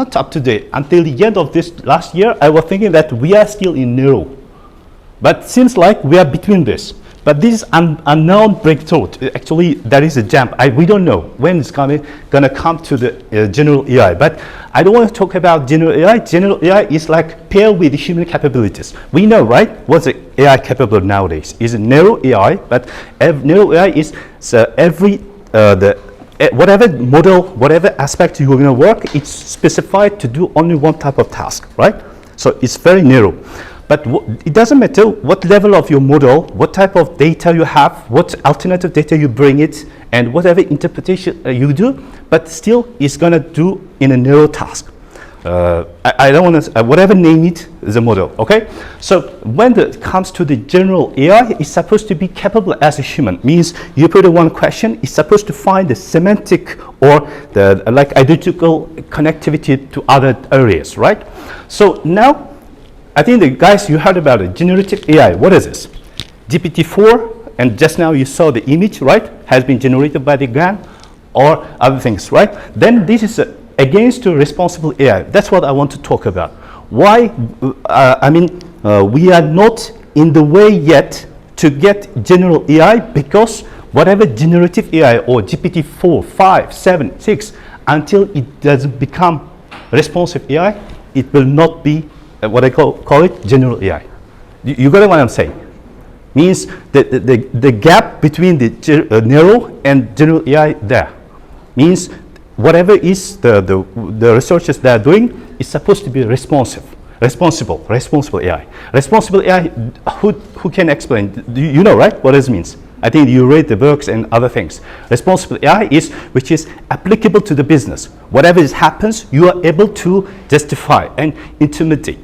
not up to date. Until the end of this last year, I was thinking that we are still in narrow. But seems like we are between this. But this is unknown breakthrough. Actually, there is a jump. We don't know when it's gonna come to the general AI. But I don't want to talk about general AI. General AI is like paired with human capabilities. We know, right? What's the AI capable nowadays? Is it narrow AI? But narrow AI is whatever model, whatever aspect you're gonna work, it's specified to do only one type of task, right? So it's very narrow. But it doesn't matter what level of your model, what type of data you have, what alternative data you bring it, and whatever interpretation you do, but still it's going to do in a narrow task. I don't want to, whatever name it is a model, okay? So when it comes to the general AI, it's supposed to be capable as a human. Means you put one question, it's supposed to find the semantic or the like identical connectivity to other areas, right? So now, I think the guys, you heard about it, generative AI. What is this? GPT-4, and just now you saw the image, right? Has been generated by the GAN or other things, right? Then this is against to responsible AI. That's what I want to talk about. Why? We are not in the way yet to get general AI because whatever generative AI or GPT-4, 5, 7, 6, until it doesn't become responsive AI, it will not be what I call it general AI. You got what I'm saying? Means that the gap between the narrow and general AI there means whatever is the researchers they are doing is supposed to be responsible AI. Responsible AI, who can explain? You know, right? What this means? I think you read the books and other things. Responsible AI is which is applicable to the business. Whatever happens, you are able to justify and intimidate.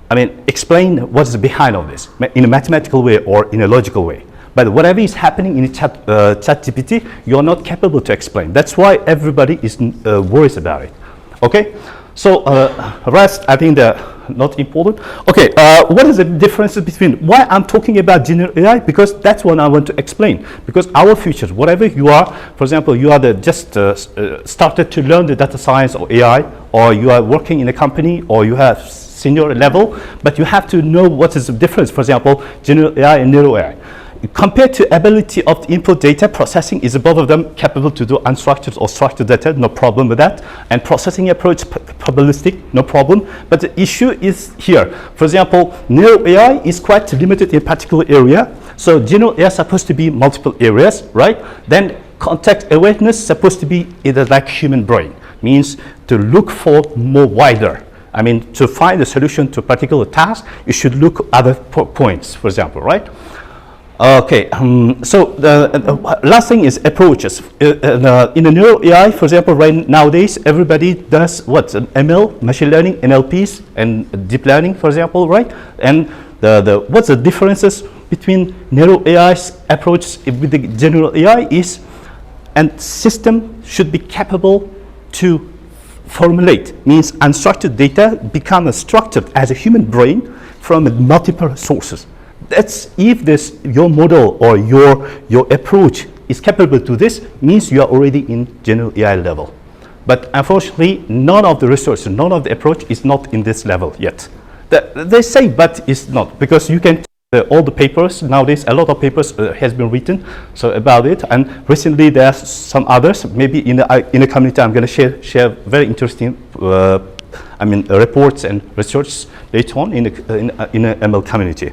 I mean, explain what is behind of this in a mathematical way or in a logical way. But whatever is happening in ChatGPT, you are not capable to explain. That's why everybody is worries about it. Okay, so rest, I think they're not important. Okay, what is the difference between why I'm talking about general AI? Because that's what I want to explain. Because our future, whatever you are, for example, you are just started to learn the data science or AI, or you are working in a company, or you have senior level, but you have to know what is the difference. For example, general AI and narrow AI. Compared to ability of the input data, processing is both of them capable to do unstructured or structured data, no problem with that. And processing approach, probabilistic, no problem. But the issue is here. For example, narrow AI is quite limited in a particular area. So general AI is supposed to be multiple areas, right? Then context awareness is supposed to be either like human brain, means to look for more wider. I mean, to find a solution to a particular task, you should look other points, for example, right? Okay, so the last thing is approaches. In a neural AI, for example, right nowadays, everybody does what? ML, machine learning, NLPs, and deep learning, for example, right? And what's the differences between neural AI's approach with the general AI is, and system should be capable to formulate, means unstructured data become structured as a human brain from multiple sources. That's if your model or your approach is capable to this, means you are already in general AI level. But unfortunately, none of the research, none of the approach is not in this level yet. They say, but it's not, because you can all the papers nowadays, a lot of papers has been written so about it, and recently there are some others. Maybe in the community, I'm going to share very interesting, reports and research later on in the ML community.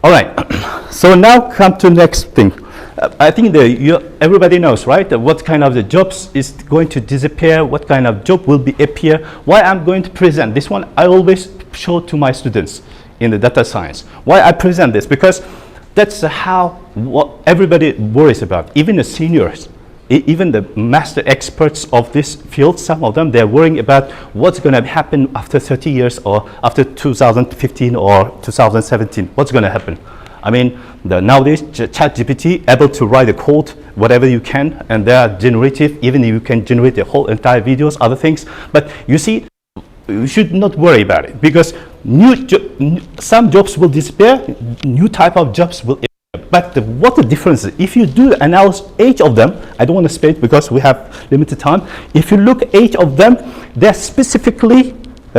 All right, so now come to next thing. I think everybody knows, right? What kind of the jobs is going to disappear, what kind of job will appear. Why I'm going to present this one, I always show to my students in the data science. Why I present this? Because that's what everybody worries about, even the seniors, even the master experts of this field. Some of them, they're worrying about what's going to happen after 30 years or after 2015 or 2017. What's going to happen? I mean, nowadays, ChatGPT able to write a code, whatever you can, and they are generative. Even you can generate the whole entire videos, other things. But you see, you should not worry about it, because some jobs will disappear, new type of jobs will appear. But what the difference is, if you do analyze each of them, I don't want to spend because we have limited time. If you look at each of them, they're specifically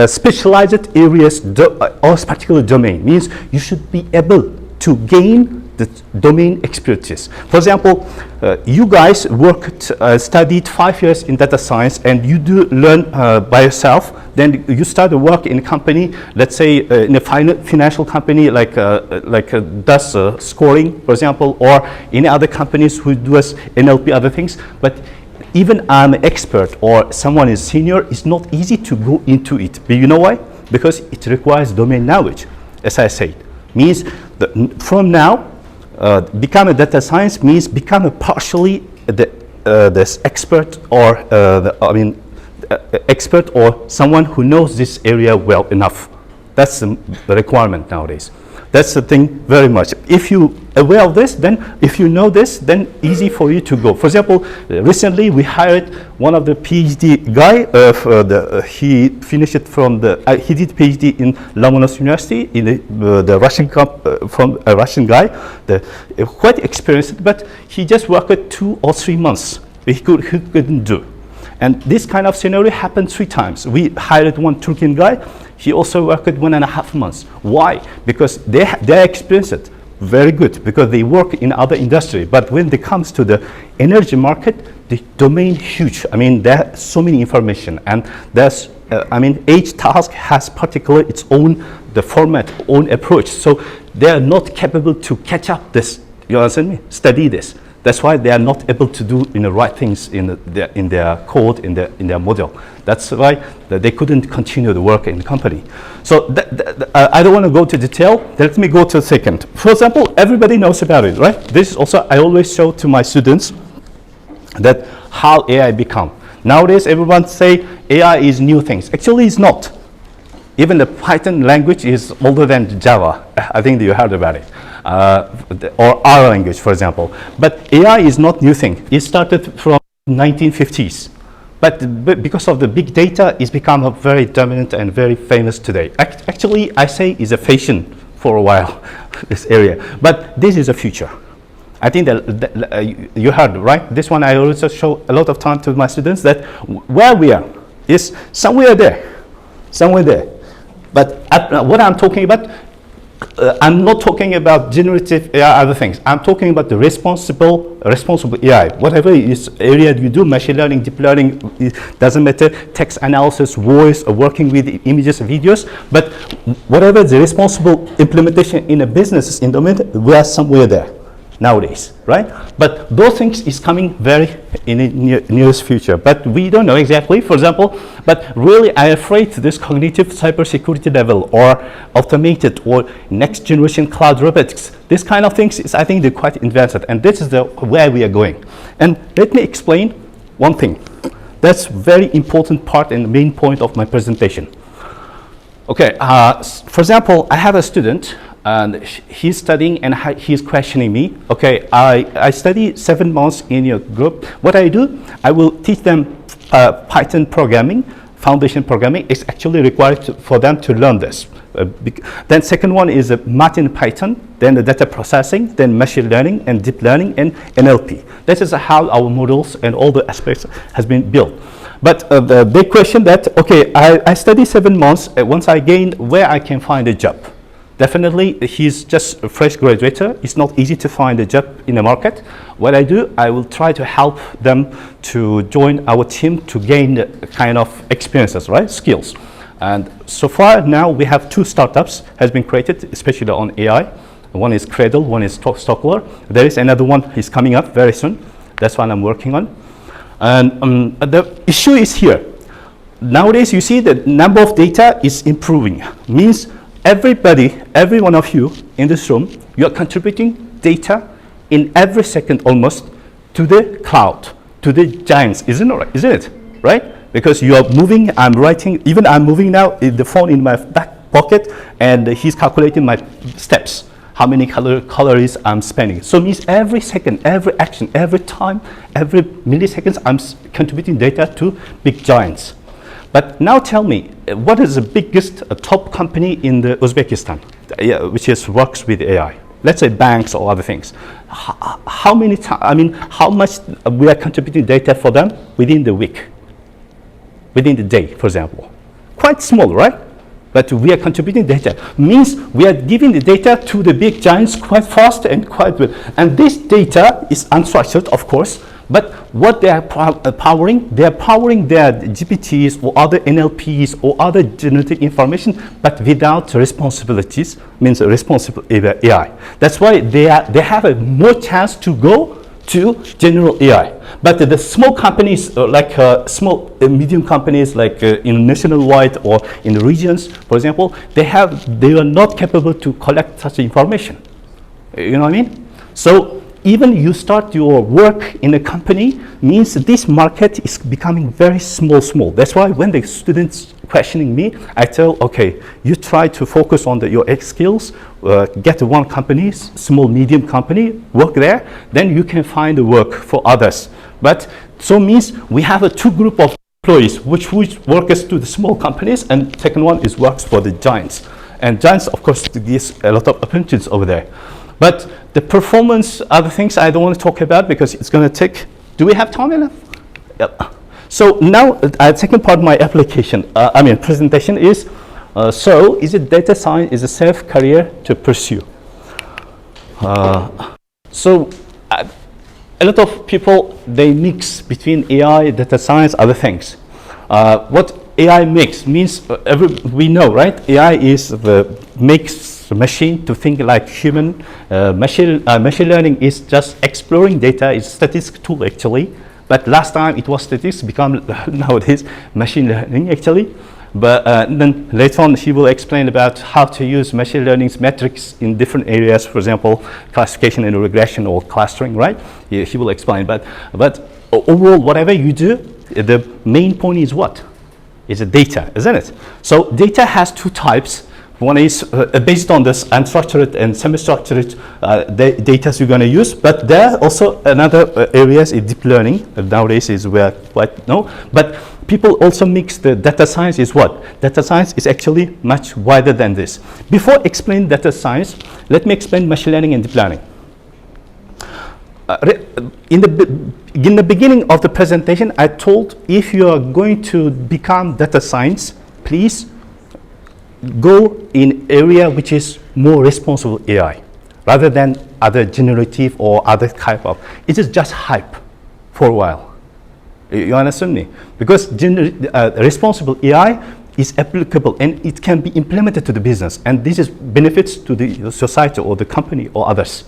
specialized areas or particular domain. Means you should be able to gain the domain expertise. For example, you guys studied 5 years in data science, and you do learn by yourself. Then you start to work in a company, let's say in a financial company like does scoring, for example, or in other companies who does NLP, other things. But even I'm an expert or someone is senior, it's not easy to go into it. But you know why? Because it requires domain knowledge, as I said. Means that from now, become a data science means become a partially this expert or expert or someone who knows this area well enough. That's the requirement nowadays. That's the thing very much. If you aware of this, then if you know this, then easy for you to go. For example, recently we hired one of the PhD guy. He finished it from he did PhD in Lomonosov University in the Russian from a Russian guy. Quite experienced, but he just worked 2 or 3 months. He couldn't do. And this kind of scenario happened 3 times. We hired one Turkish guy. He also worked 1.5 months. Why? Because they experienced it very good because they work in other industry. But when it comes to the energy market, the domain huge. I mean, there are so many information, and there's each task has particular its own the format, own approach. So they are not capable to catch up this. You understand me? Study this. That's why they are not able to do the right things in their code, in their model. That's why they couldn't continue the work in the company. So I don't want to go to detail. Let me go to the second. For example, everybody knows about it, right? This is also, I always show to my students that how AI become. Nowadays, everyone say AI is new things. Actually, it's not. Even the Python language is older than Java. I think you heard about it. Or R language, for example. But AI is not new thing. It started from 1950s. But because of the big data, it's become a very dominant and very famous today. Actually, I say it's a fashion for a while, this area. But this is a future. I think that you heard, right? This one I also show a lot of time to my students that where we are is somewhere there, somewhere there. But what I'm talking about, I'm not talking about generative AI, other things. I'm talking about the responsible AI. Whatever is area you do, machine learning, deep learning, it doesn't matter, text analysis, voice, or working with images, videos, but whatever the responsible implementation in a business in domain, we are somewhere there nowadays, right? But those things is coming very in the nearest future, but we don't know exactly, for example, but really I'm afraid this cognitive cybersecurity level or automated or next generation cloud robotics, this kind of things is, I think they're quite advanced, and this is where we are going. And let me explain one thing. That's very important part and the main point of my presentation. Okay, for example, I have a student and he's studying and he's questioning me. Okay, I study 7 months in your group. What I do, I will teach them Python programming, foundation programming. It's actually required for them to learn this. Then second one is math in Python, then the data processing, then machine learning and deep learning and NLP. This is how our models and all the aspects has been built. But the big question that, okay, I study 7 months, once I gain where I can find a job. Definitely, he's just a fresh graduator. It's not easy to find a job in the market. What I do, I will try to help them to join our team to gain the kind of experiences, right? Skills. And so far now we have 2 startups has been created, especially on AI. One is Cradle, one is Stockler. There is another one is coming up very soon. That's what I'm working on. And the issue is here. Nowadays, you see the number of data is improving. Means everybody, every one of you in this room, you are contributing data in every second almost to the cloud, to the giants, isn't it? Right? Because you are moving, I'm writing, even I'm moving now, the phone in my back pocket, and he's calculating my steps, how many calories I'm spending. So it means every second, every action, every time, every milliseconds, I'm contributing data to big giants. But now tell me, what is the biggest top company in the Uzbekistan, which works with AI? let's say banks or other things. How much we are contributing data for them within the week, within the day, for example. Quite small, right? But we are contributing data. Means we are giving the data to the big giants quite fast and quite well. And this data is unstructured, of course, but what they are powering their GPTs or other NLPs or other genetic information, but without responsibilities, means responsible AI. That's why they have a more chance to go to general AI. But the small companies, like small, medium companies, like in nationwide or in the regions, for example, they are not capable to collect such information. You know what I mean? So even you start your work in a company means this market is becoming very small. That's why when the students questioning me, I tell, okay, you try to focus on your X skills, get one company, small, medium company, work there, then you can find the work for others. But so means we have a two group of employees, which works to the small companies, and second one is works for the giants. And giants, of course, gives a lot of opportunities over there. But the performance, other things I don't want to talk about because it's going to take, do we have time enough? Yep. So now, second part of my application, presentation is, so is it data science is a safe career to pursue? So a lot of people, they mix between AI, data science, other things. What AI makes means, we know, right? AI is makes the machine to think like human. Machine learning is just exploring data, it's statistics tool actually. But last time it was statistics, become nowadays machine learning actually. But then later on he will explain about how to use machine learning's metrics in different areas, for example, classification and regression or clustering, right? He will explain. But overall, whatever you do, the main point is what? Is the data, isn't it? So data has two types. One is based on this unstructured and semi-structured data you're going to use, but there are also another areas in deep learning. Nowadays is where quite no, but people also mix the data science is what? Data science is actually much wider than this. Before explain data science, let me explain machine learning and deep learning. In the beginning of the presentation, I told if you are going to become data science, please go in area which is more responsible AI rather than other generative or other type of. It is just hype for a while. You understand me? Because responsible AI is applicable and it can be implemented to the business, and this is benefits to the society or the company or others.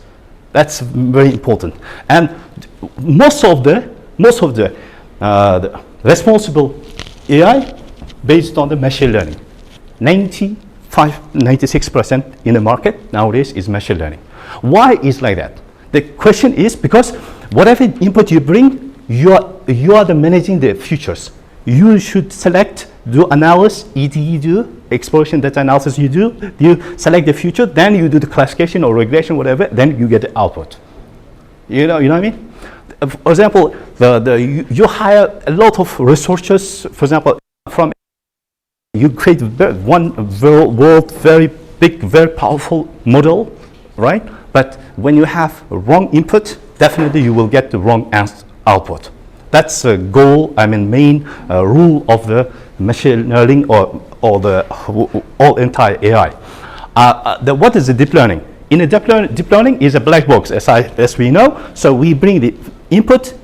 That's very important. And most of the responsible AI based on the machine learning. 96% in the market nowadays is machine learning. Why is like that? The question is because whatever input you bring, you are the managing the futures. You should select, do analysis, you do exploration data analysis, you select the future, then you do the classification or regression, whatever, then you get the output. You know what I mean? For example, you hire a lot of researchers, for example, from you create one world very big, very powerful model, right? But when you have wrong input, definitely you will get the wrong output. That's the goal, main rule of the machine learning or the all entire AI. What is the deep learning? In a deep learning is a black box, as we know. So we bring the input,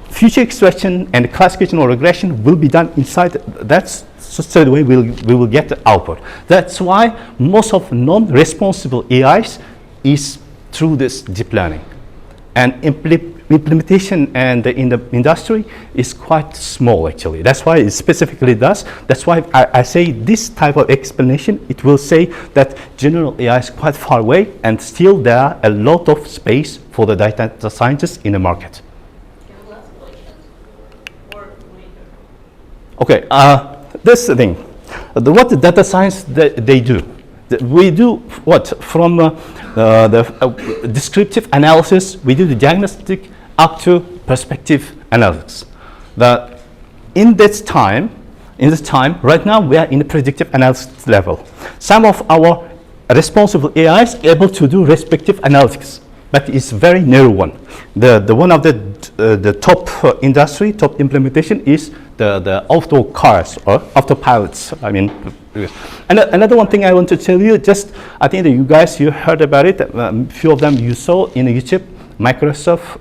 future extraction and classification or regression will be done inside. That's so the way we will get the output. That's why most of non-responsible AIs is through this deep learning. And implementation and in the industry is quite small actually. That's why it specifically does. That's why I say this type of explanation, it will say that general AI is quite far away and still there are a lot of space for the data scientists in the market. Okay, this is the thing. What the data science they do? We do what? From the descriptive analysis, we do the diagnostic up to perspective analysis. In this time, right now we are in the predictive analysis level. Some of our a responsible AI is able to do respective analytics, but it's very narrow one. The one of the top industry, top implementation is the auto cars or autopilots. I mean, and another one thing I want to tell you, just I think that you heard about it. A few of them you saw in YouTube, Microsoft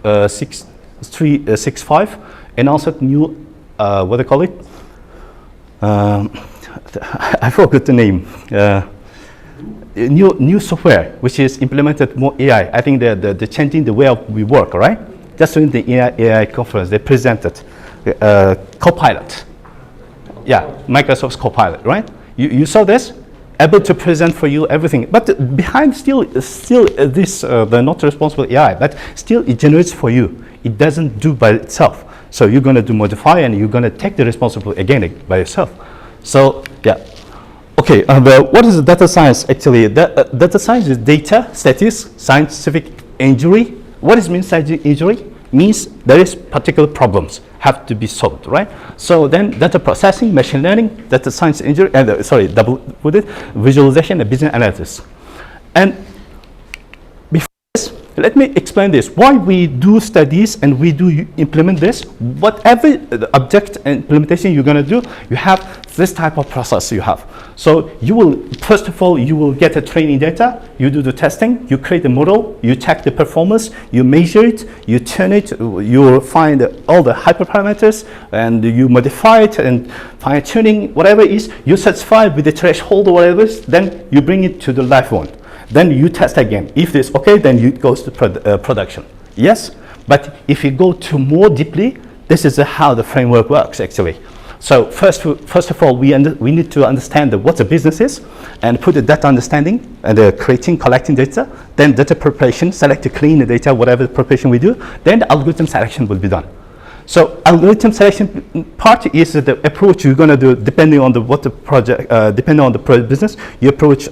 365, and also new what they call it. I forgot the name. New software which is implemented more AI. I think they're changing the way of we work, right? Just during the AI conference, they presented Copilot. Yeah, Microsoft's Copilot, right? You saw this? Able to present for you everything, but behind still this the not responsible AI, but still it generates for you. It doesn't do by itself. So you're going to do modify and you're going to take the responsibility again by yourself. So yeah. Okay, what is data science actually? Data science is data, statistics, scientific injury. What does mean scientific injury? Means there is particular problems have to be solved, right? So then data processing, machine learning, data science injury, visualization and business analysis. And before this, let me explain this. Why we do studies and we do implement this. Whatever the object and implementation you're going to do, you have this type of process you have. So you will, first of all, you will get a training data, you do the testing, you create a model, you check the performance, you measure it, you turn it, you will find all the hyperparameters, and you modify it and fine tuning, whatever it is, you satisfy with the threshold or whatever it is, then you bring it to the live one. Then you test again. If this okay, then it goes to production. Yes, but if you go to more deeply, this is how the framework works actually. So first of all, we need to understand what the business is and put the data understanding and collecting data, then data preparation, select to clean the data, whatever preparation we do, then the algorithm selection will be done. So algorithm selection part is the approach you're going to do depending on what the project, depending on the business. Your approach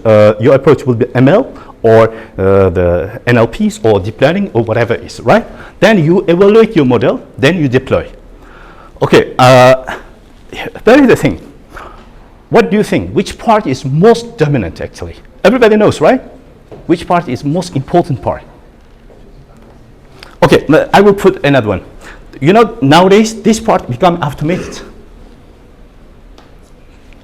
will be ML or the NLPs or deep learning or whatever it is, right? Then you evaluate your model, then you deploy. Okay. There is the thing. What do you think? Which part is most dominant actually? Everybody knows, right? Which part is most important part? Okay, I will put another one. You know, nowadays this part become automated.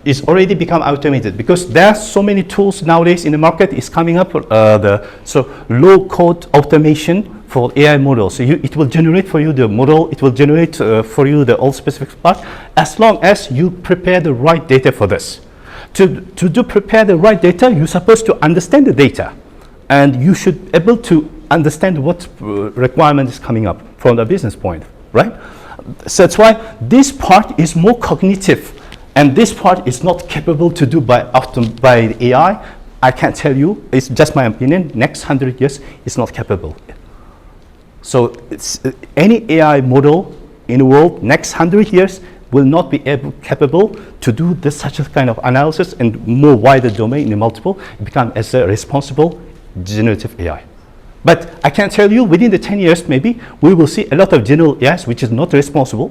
It's already become automated because there are so many tools nowadays in the market is coming up. So low code automation for AI models. So it will generate for you the model, it will generate for you the all specific part, as long as you prepare the right data for this. To prepare the right data, you're supposed to understand the data, and you should be able to understand what requirement is coming up from the business point, right? So that's why this part is more cognitive, and this part is not capable to do by AI. I can't tell you, it's just my opinion, next 100 years it's not capable. So it's, any AI model in the world next 100 years will not be capable to do such a kind of analysis and more wider domain in multiple, become as a responsible generative AI. But I can tell you within the 10 years maybe we will see a lot of general AIs which is not responsible,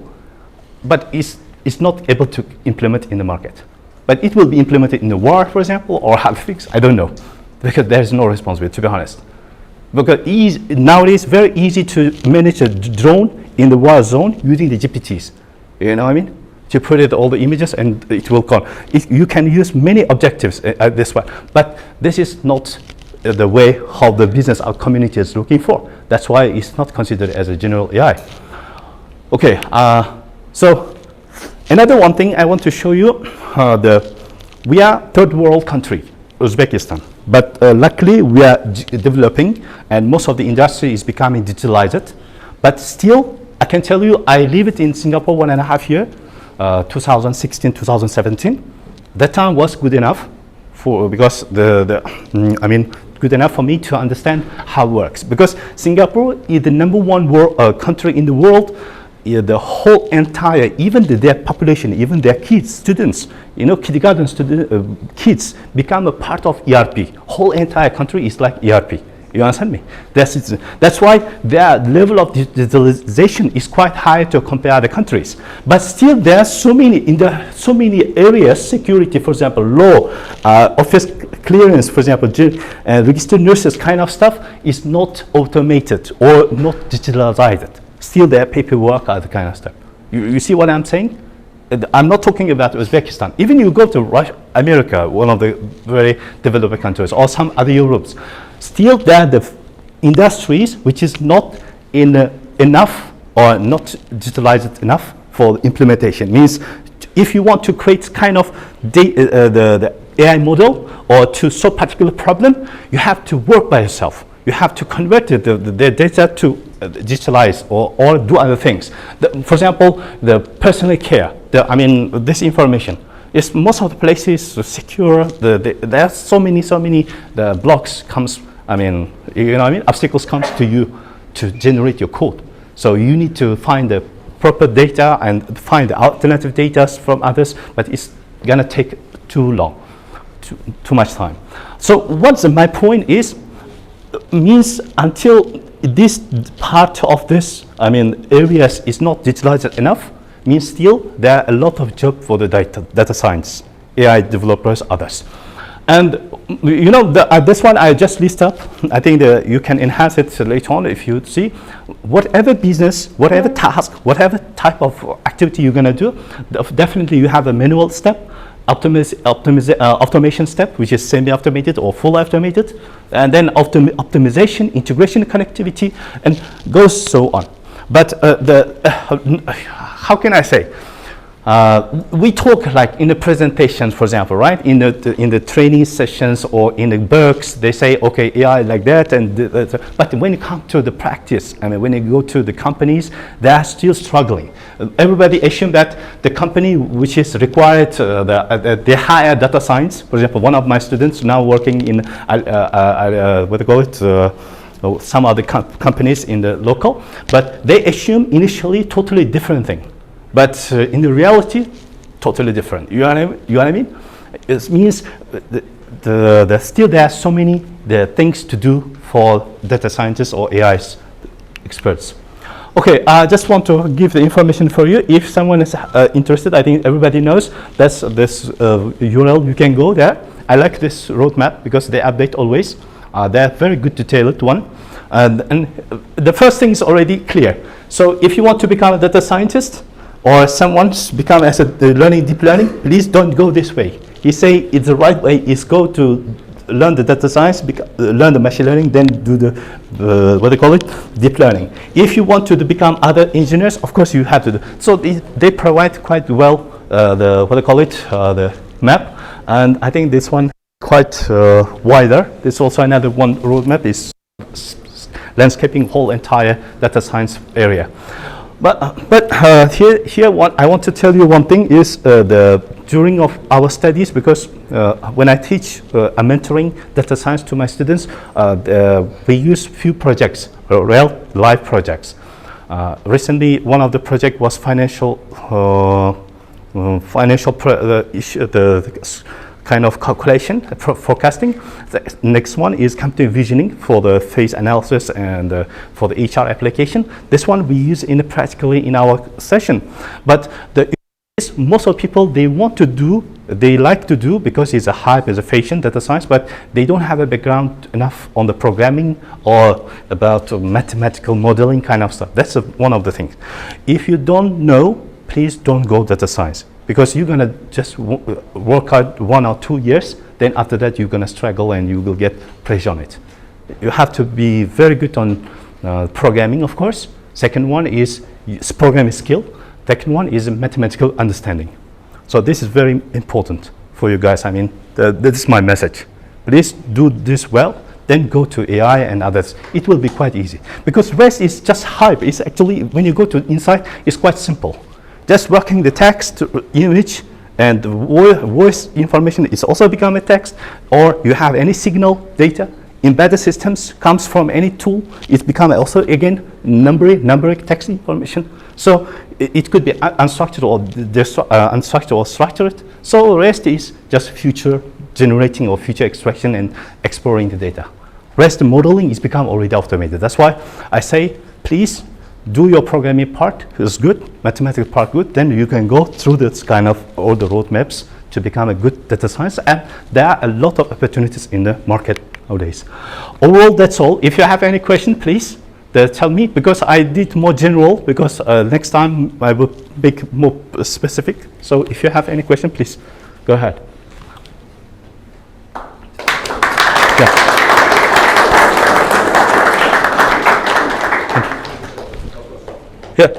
but is not able to implement in the market. But it will be implemented in the war, for example, or Halifax, I don't know, because there is no responsibility, to be honest. Because nowadays very easy to manage a drone in the war zone using the GPTs. You know what I mean? To put it all the images and it will come. You can use many objectives at this one, but this is not the way how the business our community is looking for. That's why it's not considered as a general AI. Okay, so another one thing I want to show you, we are third world country, Uzbekistan. But luckily we are developing and most of the industry is becoming digitalized. But still, I can tell you, I lived in Singapore 1.5 years, 2016, 2017. That time was good enough because good enough for me to understand how it works. Because Singapore is the #1 country in the world. The whole entire, even their population, even their kids, students, you know, kindergarten kids become a part of ERP. Whole entire country is like ERP. You understand me? That's why their level of digitalization is quite high to compare other countries. But still, there are so many areas, security, for example, law, office clearance, for example, registered nurses kind of stuff is not automated or not digitalized. Still, there are paperwork, other kind of stuff. You see what I'm saying? I'm not talking about Uzbekistan. Even you go to Russia, America, one of the very developed countries, or some other Europes, still there are the industries which is not enough or not digitalized enough for implementation. Means if you want to create kind of the AI model or to solve particular problem, you have to work by yourself. You have to convert the data to digitalize or do other things. For example, the personal care, this information. Is most of the places secure. There are so many the blocks comes. Obstacles comes to you to generate your code. So you need to find the proper data and find the alternative data from others. But it's gonna take too long, too much time. So what's my point is, means until this part of this areas is not digitalized enough, means still there are a lot of job for the data science, AI developers, others. And this one I just list up. I think you can enhance it later on if you see. Whatever business, whatever task, whatever type of activity you're gonna do, definitely you have a manual step, automation step, which is semi-automated or full automated, and then optimization, integration, connectivity, and goes so on. But how can I say? We talk like in the presentations, for example, right? In the training sessions or in the books, they say, okay, AI like that, but when it comes to the practice, when you go to the companies, they are still struggling. Everybody assumes that the company which is required, they hire data science. For example, one of my students now working in some other companies in the local, but they assume initially totally different thing. But in the reality, totally different. You know what I mean? It means still there are so many things to do for data scientists or AI experts. Okay, I just want to give the information for you. If someone is interested, I think everybody knows that's this URL. You can go there. I like this roadmap because they update always. They're very good detailed one. And the first thing is already clear. So if you want to become a data scientist, or someone's become as a deep learning, please don't go this way. He say it's the right way is go to learn the data science, learn the machine learning, then do the deep learning. If you want to become other engineers, of course you have to do. So they provide quite well the map, and I think this one quite wider. There's also another one roadmap is landscaping whole entire data science area. But here what I want to tell you one thing is during of our studies, because when I teach mentoring data science to my students, we use few projects, real life projects. Recently, one of the project was financial kind of calculation, forecasting. The next one is computer visioning for the face analysis and for the HR application. This one we use practically in our session. But most of people, they like to do because it's a hype, it's a fashion, data science, but they don't have a background enough on the programming or about mathematical modeling kind of stuff. That's one of the things. If you don't know, please don't go data science, because you're gonna just work out 1 or 2 years, then after that you're gonna struggle and you will get pressure on it. You have to be very good on programming, of course. Second one is programming skill. Second one is mathematical understanding. So this is very important for you guys. This is my message. Please do this well, then go to AI and others. It will be quite easy, because rest is just hype. It's actually, when you go to inside, it's quite simple. Just working the text, image, and voice information is also become a text, or you have any signal data. Embedded systems comes from any tool. It's become also, again, numeric text information. So it could be unstructured or structured. So rest is just future generating or future extraction and exploring the data. Rest modeling is become already automated. That's why I say, please do your programming part is good, mathematical part good, then you can go through this kind of all the roadmaps to become a good data science, and there are a lot of opportunities in the market nowadays. Overall, that's all. If you have any question, please tell me, because I did more general, because next time I will make more specific. So if you have any question, please go ahead. Yeah. Yeah.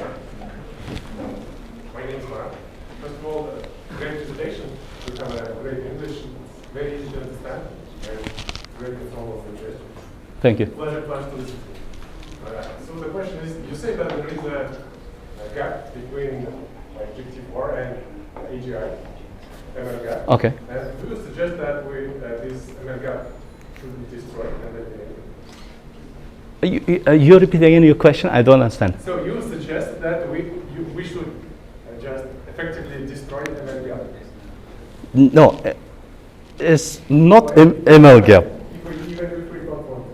My name is Mark. First of all, great presentation. You have a great English, very easy to understand, and great control of suggestions. Thank you. Pleasure to listen to you. So the question is, you say that there is a gap between like GPT-4 and AGI, ML gap. Okay. And do you suggest that this ML gap should be destroyed and eliminated? You repeat again your question? I don't understand. So you suggest that we should just effectively destroy ML gap? No, it's not ML gap. Even if we don't want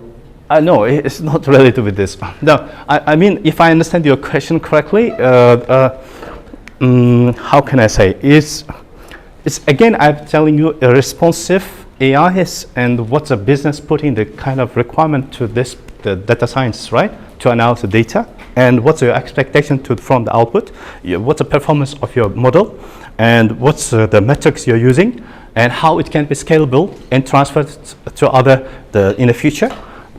to. No, it's not related with this. No, I mean, if I understand your question correctly, how can I say? It's again, I'm telling you, a responsive AI is, and what's a business putting the kind of requirement to this, the data science, right? To analyze the data, and what's your expectation from the output? What's the performance of your model, and what's the metrics you're using, and how it can be scalable and transferred to other in the future,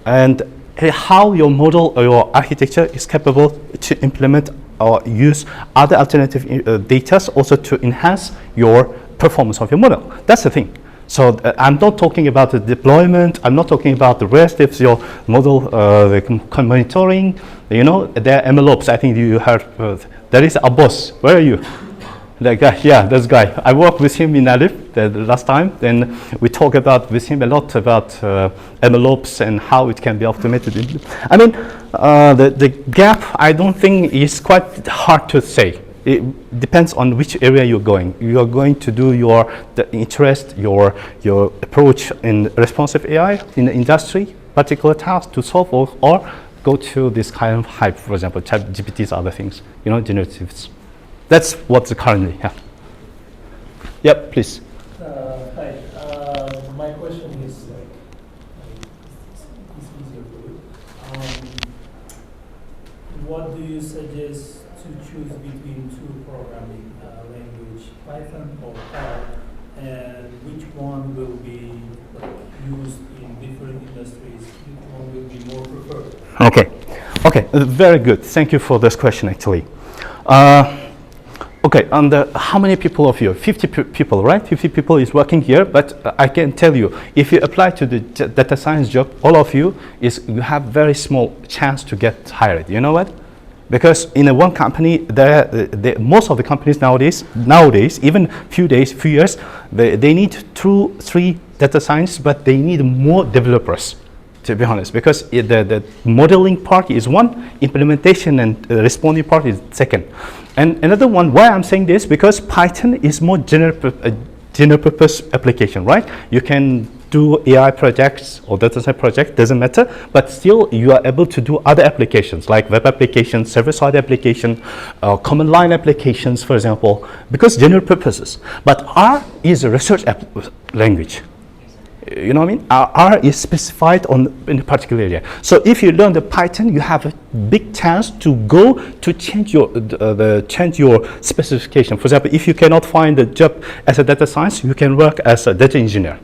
and how your model or your architecture is capable to implement or use other alternative data also to enhance your performance of your model. That's the thing. So I'm not talking about the deployment. I'm not talking about the rest. If your model monitoring, you know, there are MLOps. I think you heard. There is a boss. Where are you? That guy. Yeah, this guy. I worked with him in Alif the last time. Then we talk about with him a lot about MLOps and how it can be automated. I mean, the gap, I don't think is quite hard to say. It depends on which area you're going. You are going to do the interest, your approach in responsive AI in the industry, particular task to solve, or go to this kind of hype, for example, ChatGPT's other things, you know, generatives. That's what's currently. Yeah. Yep, please. Hi. My question is easier for you. What do you suggest to choose between two programming language, Python or R, and which one will be used in different industries? Which one will be more preferred? Okay, very good. Thank you for this question, actually. Okay, and how many people of you? 50 people, right? 50 people is working here, but I can tell you, if you apply to the data science job, all of you have very small chance to get hired. You know what? Because in one company, most of the companies nowadays, even few years, they need 2, 3 data science, but they need more developers, to be honest, because the modeling part is one, implementation and responding part is second. And another one, why I'm saying this, because Python is more general purpose application, right? You can do AI projects or data science projects, doesn't matter, but still you are able to do other applications like web applications, server-side application, command line applications, for example, because general purposes. But R is a research language. You know what I mean? R is specified in a particular area. So if you learn the Python, you have a big chance to go to change your specification. For example, if you cannot find a job as a data science, you can work as a data engineer,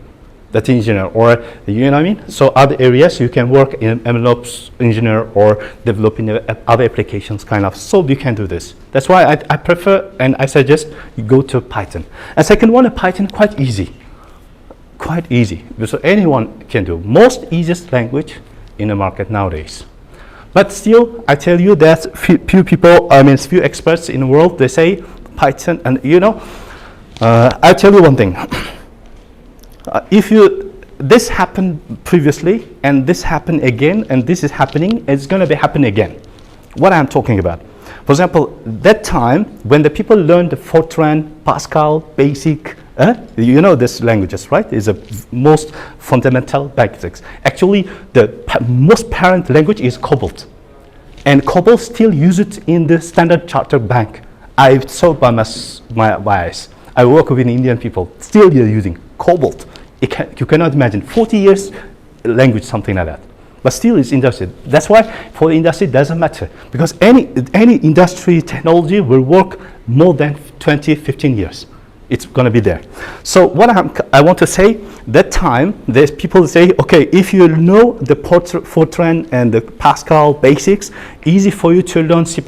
or you know what I mean? So other areas you can work in MLOps engineer or developing other applications kind of. So you can do this. That's why I prefer and I suggest you go to Python. And second one, Python quite easy. So anyone can do. Most easiest language in the market nowadays. But still, I tell you that few people, few experts in the world, they say Python, and you know, I'll tell you one thing. This happened previously, and this happened again, and this is happening, it's going to be happening again. What I'm talking about. For example, that time when the people learned the Fortran, Pascal, basic You know this languages, right? Is the most fundamental basics. Actually, the most parent language is COBOL. And COBOL still use it in the Standard Chartered Bank. I saw by my eyes. I work with Indian people. Still you're using COBOL. You cannot imagine 40 years language, something like that. But still it's industry. That's why for the industry it doesn't matter. Because any industry technology will work more than 20, 15 years. It's going to be there. So what I want to say, that time, there's people say, okay, if you know the Fortran and the Pascal basics, easy for you to learn C++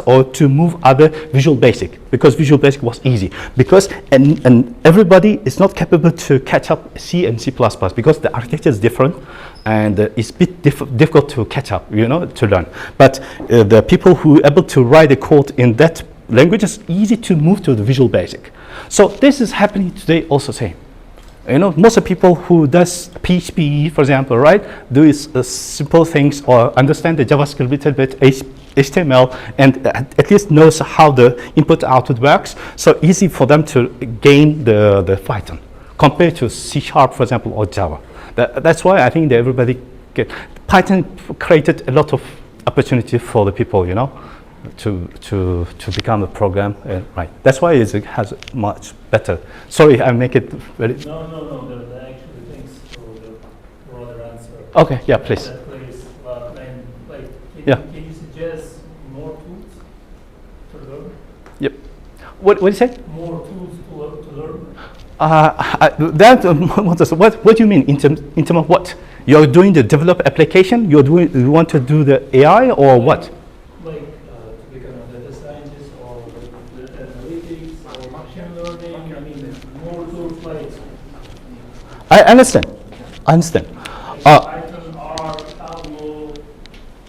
or to move other Visual Basic, because Visual Basic was easy. Because and everybody is not capable to catch up C and C++ because the architecture is different and it's a bit difficult to catch up, to learn. But the people who are able to write the code in that language is easy to move to the Visual Basic. So this is happening today also same. Most of people who does PHP, for example, right, do simple things or understand the JavaScript a little bit, HTML, and at least knows how the input-output works. So easy for them to gain the Python compared to C#, for example, or Java. That's why I think that everybody Python created a lot of opportunity for the people, to become a program, right? That's why it has much better. Sorry, I make it very. No. There are actually things for the broader answer. Okay, yeah, please. Can you suggest more tools to learn? Yep. What do you say? More tools to learn. What do you mean in terms of what? You're doing the develop application. You want to do the AI or what? Like to become a data scientist or data analytics or machine learning. I mean, more tools like. I understand. Python, R, Tableau.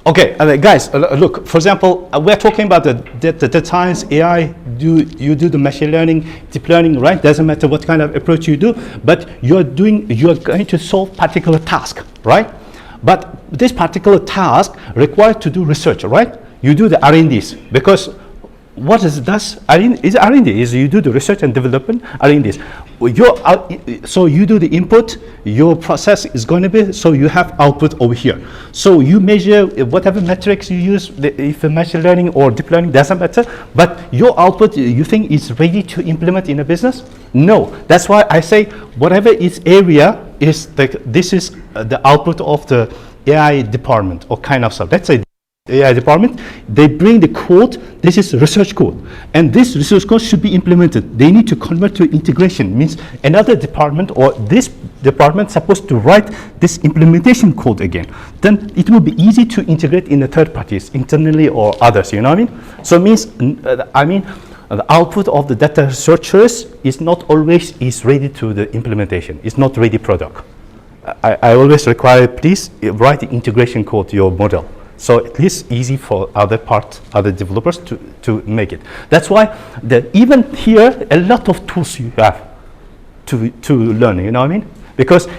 Okay, guys, look. For example, we're talking about the data science, AI. You do the machine learning, deep learning, right? Doesn't matter what kind of approach you do, but you're going to solve particular task, right? But this particular task requires to do research, right? You do the R&Ds because what is this? R&D is you do the research and development R&Ds. So you do the input, your process is going to be, so you have output over here. So you measure whatever metrics you use, if machine learning or deep learning, doesn't matter, but your output you think is ready to implement in a business? No, that's why I say whatever is area is this is the output of the AI department or kind of stuff. Let's say AI department, they bring the code, this is research code, and this research code should be implemented. They need to convert to integration, means another department or this department supposed to write this implementation code again. Then it will be easy to integrate in the third parties, internally or others, you know what I mean? So it means, the output of the data researchers is not always ready to the implementation. It's not ready product. I always require, please write the integration code to your model. So at least easy for other developers to make it. That's why even here, a lot of tools you have to learn, you know what I mean? Because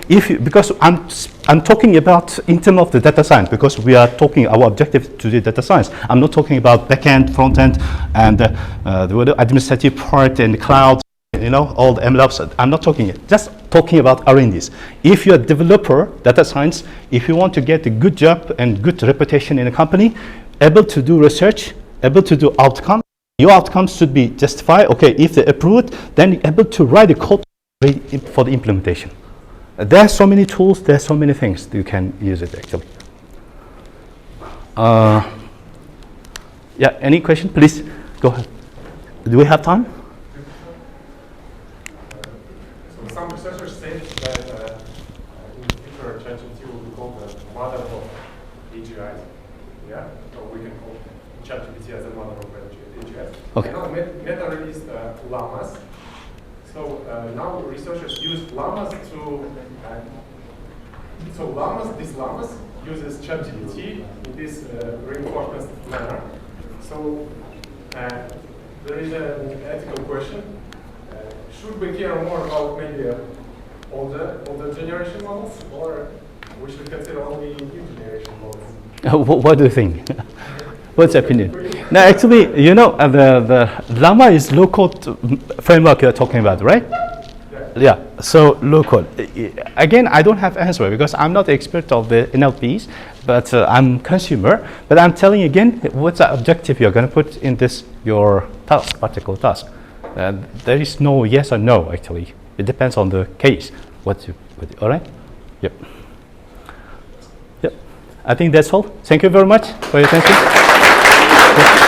I'm talking about in terms of the data science, because we are talking our objective to the data science. I'm not talking about backend, front end, and the administrative part and the cloud, all the MLOps. I'm not talking it. Just talking about R&Ds. If you're a developer, data science, if you want to get a good job and good reputation in a company, able to do research, able to do outcome, your outcomes should be justified. Okay, if they approve it, then you're able to write a code for the implementation. There are so many tools, there are so many things you can use it actually. Yeah, any question? Please go ahead. Do we have time? Some researchers say that in the future ChatGPT will be called the mother of AGIs. Yeah? So we can call ChatGPT as the mother of AGIs. Okay. Now Meta released llamas. So now researchers use llamas to. These llamas uses ChatGPT in this reinforcement manner. So there is an ethical question. Should we care more about maybe older generation models, or we should consider only new generation models? What do you think? What's your opinion? No, actually, the Llama is low-code framework you're talking about, right? Yeah. Yeah, so low code. Again, I don't have answer because I'm not expert of the NLPs, but I'm consumer. But I'm telling you again, what's the objective you're going to put in this, your task, particular task. There is no yes or no, actually. It depends on the case. All right? Yep. Yep. I think that's all. Thank you very much for your attention. Yep.